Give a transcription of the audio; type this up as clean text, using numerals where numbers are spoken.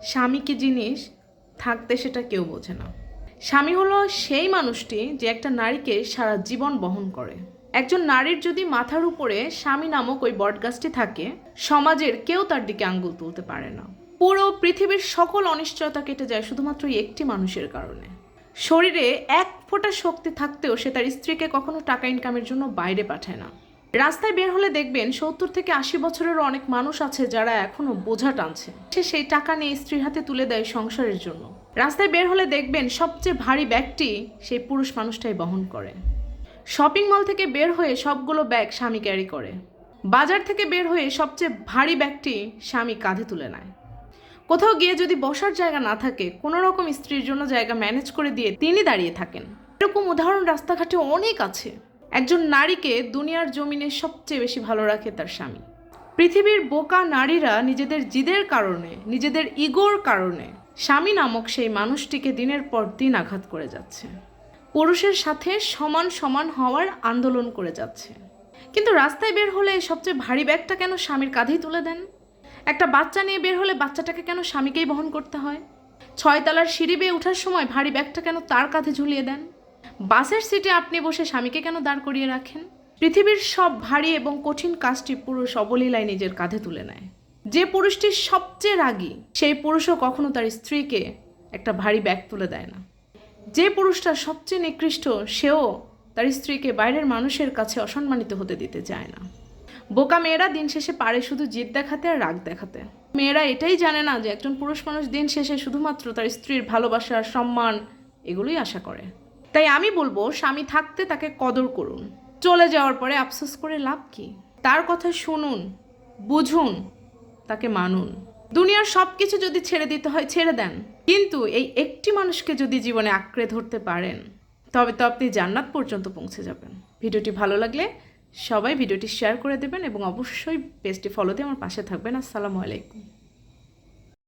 স্বামী কি জিনিস থাকতে সেটা কেউ বোঝে না। স্বামী হলো সেই মানুষটি যে একটা নারীকে সারা জীবন বহন করে। একজন নারীর যদি মাথার উপরে স্বামী নামক ওই বটগাছটি থাকে, সমাজের কেউ তার দিকে আঙ্গুল তুলতে পারে না। পুরো পৃথিবীর সকল অনিশ্চয়তা কেটে যায় শুধুমাত্র এই একটি মানুষের কারণে। শরীরে এক ফোঁটা শক্তি থাকতেও সে তার স্ত্রীকে কখনো টাকা ইনকামের জন্য বাইরে পাঠায় না। রাস্তায় বের হলে দেখবেন 70 থেকে 80 বছরেরও অনেক মানুষ আছে যারা এখনো বোঝা টানছে। সে সেই টাকা নিয়ে স্ত্রীর হাতে তুলে দেয় সংসারের জন্য। রাস্তায় বের হলে দেখবেন সবচেয়ে ভারী ব্যাগটি সেই পুরুষ মানুষটাই বহন করে। শপিং মল থেকে বের হয়ে সবগুলো ব্যাগ স্বামী ক্যারি করে। বাজার থেকে বের হয়ে সবচেয়ে ভারী ব্যাগটি স্বামী কাঁধে তুলে নেয়। কোথাও গিয়ে যদি বসার জায়গা না থাকে, কোনো রকম স্ত্রীর জন্য জায়গা ম্যানেজ করে দিয়ে তিনি দাঁড়িয়ে থাকেন। এরকম উদাহরণ রাস্তাঘাটে অনেক আছে। একজন নারীকে দুনিয়ার জমিনে সবচেয়ে বেশি ভালো রাখে তার স্বামী। পৃথিবীর বোকা নারীরা নিজেদের জিদের কারণে, নিজেদের ইগোর কারণে স্বামী নামক সেই মানুষটিকে দিনের পর দিন আঘাত করে যাচ্ছে। পুরুষের সাথে সমান সমান হওয়ার আন্দোলন করে যাচ্ছে। কিন্তু রাস্তায় বের হলে সবচেয়ে ভারী ব্যাগটা কেন স্বামীর কাঁধেই তুলে দেন? একটা বাচ্চা নিয়ে বের হলে বাচ্চাটাকে কেন স্বামীকেই বহন করতে হয়? 6 তলার সিঁড়ি বেয়ে ওঠার সময় ভারী ব্যাগটা কেন তার কাঁধে ঝুলিয়ে দেন? বাসের সিটে আপনি বসে স্বামীকে কেন দাঁড় করিয়ে রাখেন? পৃথিবীর সব ভারী এবং কঠিন কাজটি পুরুষ অবলীলায় নিজের কাঁধে তুলে নেয়। যে পুরুষটি সবচেয়ে রাগী, সেই পুরুষও কখনো তার স্ত্রীকে একটা ভারী ব্যাগ তুলে দেয় না। যে পুরুষটা সবচেয়ে নিকৃষ্ট, সেও তার স্ত্রীকে বাইরের মানুষের কাছে অসম্মানিত হতে দিতে চায় না। বোকা মেয়েরা দিন শেষে পারে শুধু জিদ দেখাতে আর রাগ দেখাতে। মেয়েরা এটাই জানে না যে একজন পুরুষ মানুষ দিন শেষে শুধুমাত্র তার স্ত্রীর ভালোবাসা, সম্মান এগুলোই আশা করে। তাই আমি বলবো, স্বামী থাকতে তাকে কদর করুন। চলে যাওয়ার পরে আফসোস করে লাভ কি? তার কথা শুনুন, বুঝুন, তাকে মানুন। দুনিয়ার সব কিছু যদি ছেড়ে দিতে হয় ছেড়ে দেন, কিন্তু এই একটি মানুষকে যদি জীবনে আঁকড়ে ধরতে পারেন, তবে তো আপনি জান্নাত পর্যন্ত পৌঁছে যাবেন। ভিডিওটি ভালো লাগলে সবাই ভিডিওটি শেয়ার করে দেবেন এবং অবশ্যই পেজটি ফলো দিয়ে আমার পাশে থাকবেন। আসসালামু আলাইকুম।